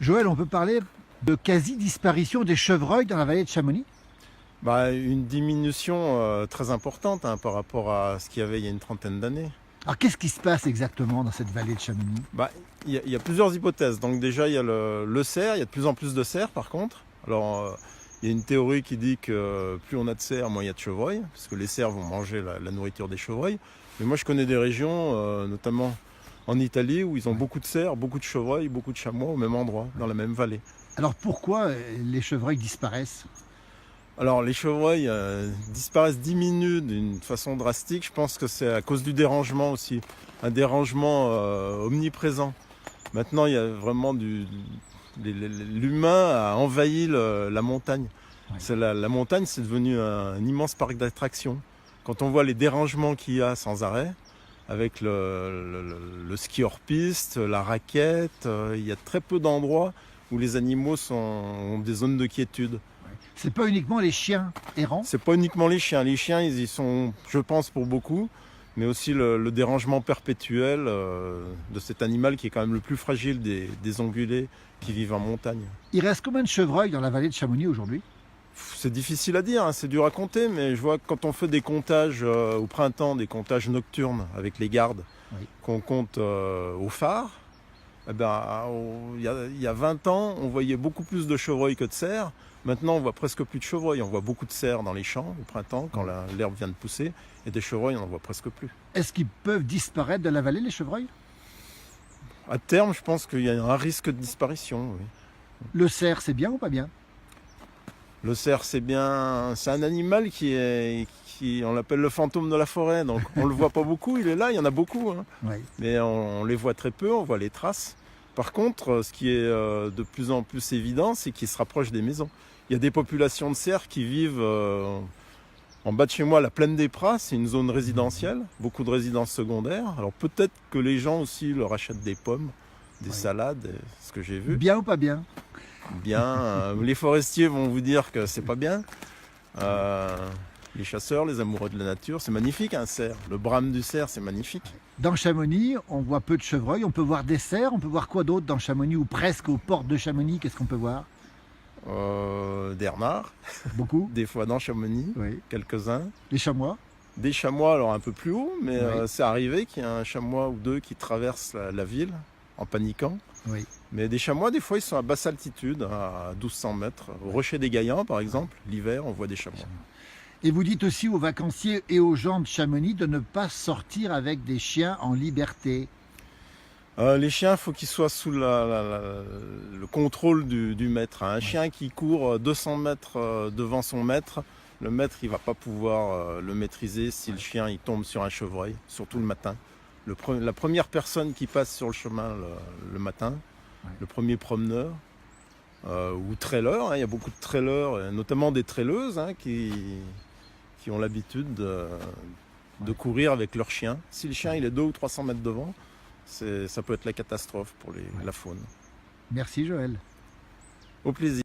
Joël, on peut parler de quasi-disparition des chevreuils dans la vallée de Chamonix? Une diminution très importante par rapport à ce qu'il y avait il y a une trentaine d'années. Alors qu'est-ce qui se passe exactement dans cette vallée de Chamonix? Il y a plusieurs hypothèses. Donc déjà, il y a le cerf, il y a de plus en plus de cerfs par contre. Alors, il y a une théorie qui dit que plus on a de cerfs, moins il y a de chevreuils, parce que les cerfs vont manger la nourriture des chevreuils. Mais moi, je connais des régions, notamment en Italie, où ils ont beaucoup de cerfs, beaucoup de chevreuils, beaucoup de chamois au même endroit, dans la même vallée. Alors pourquoi les chevreuils disparaissent? Alors les chevreuils disparaissent, diminuent d'une façon drastique. Je pense que c'est à cause du dérangement aussi, un dérangement omniprésent. Maintenant, il y a vraiment l'humain a envahi la montagne. Ouais. La montagne, c'est devenu un immense parc d'attractions. Quand on voit les dérangements qu'il y a sans arrêt, avec le ski hors piste, la raquette, il y a très peu d'endroits où les animaux ont des zones de quiétude. C'est pas uniquement les chiens errants? C'est pas uniquement les chiens. Les chiens, ils y sont, je pense, pour beaucoup, mais aussi le dérangement perpétuel de cet animal qui est quand même le plus fragile des ongulés qui vivent en montagne. Il reste combien de chevreuils dans la vallée de Chamonix aujourd'hui? C'est difficile à dire, hein, c'est dur à compter, mais je vois que quand on fait des comptages au printemps, des comptages nocturnes avec les gardes, Oui. qu'on compte au phare, il y a 20 ans, on voyait beaucoup plus de chevreuils que de cerfs. Maintenant, on voit presque plus de chevreuils. On voit beaucoup de cerfs dans les champs au printemps, quand l'herbe vient de pousser. Et des chevreuils, on n'en voit presque plus. Est-ce qu'ils peuvent disparaître de la vallée, les chevreuils? À terme, je pense qu'il y a un risque de disparition. Oui. Le cerf, c'est bien ou pas bien? Le cerf, c'est bien. C'est un animal on l'appelle le fantôme de la forêt. Donc, on ne le voit pas beaucoup. Il est là, il y en a beaucoup. Hein. Oui. Mais on les voit très peu, on voit les traces. Par contre, ce qui est de plus en plus évident, c'est qu'ils se rapprochent des maisons. Il y a des populations de cerfs qui vivent en bas de chez moi, la plaine des Pras, c'est une zone résidentielle, beaucoup de résidences secondaires. Alors peut-être que les gens aussi leur achètent des pommes, des salades, ce que j'ai vu. Bien ou pas bien? Bien, les forestiers vont vous dire que c'est pas bien. Les chasseurs, les amoureux de la nature, c'est magnifique un cerf. Le brame du cerf, c'est magnifique. Dans Chamonix, on voit peu de chevreuils, on peut voir des cerfs, on peut voir quoi d'autre dans Chamonix ou presque aux portes de Chamonix? Qu'est-ce qu'on peut voir? Des renards, Beaucoup? des fois dans Chamonix, Oui. quelques-uns. Les chamois? Des chamois, alors un peu plus haut, mais Oui. c'est arrivé qu'il y ait un chamois ou deux qui traversent la ville en paniquant. Oui. Mais des chamois, des fois, ils sont à basse altitude, à 1200 mètres. Au Rocher des Gaillans, par exemple, l'hiver, on voit des chamois. Et vous dites aussi aux vacanciers et aux gens de Chamonix de ne pas sortir avec des chiens en liberté. Les chiens, il faut qu'ils soient sous le contrôle du maître. Un chien qui court 200 mètres devant son maître, le maître, il ne va pas pouvoir le maîtriser si le chien il tombe sur un chevreuil, surtout le matin. La première personne qui passe sur le chemin le matin, le premier promeneur, ou trailer, il y a beaucoup de trailers, notamment des traileuses qui ont l'habitude de courir avec leur chien. Si le chien il est 200 ou 300 mètres devant, ça peut être la catastrophe pour la faune. Merci Joël. Au plaisir.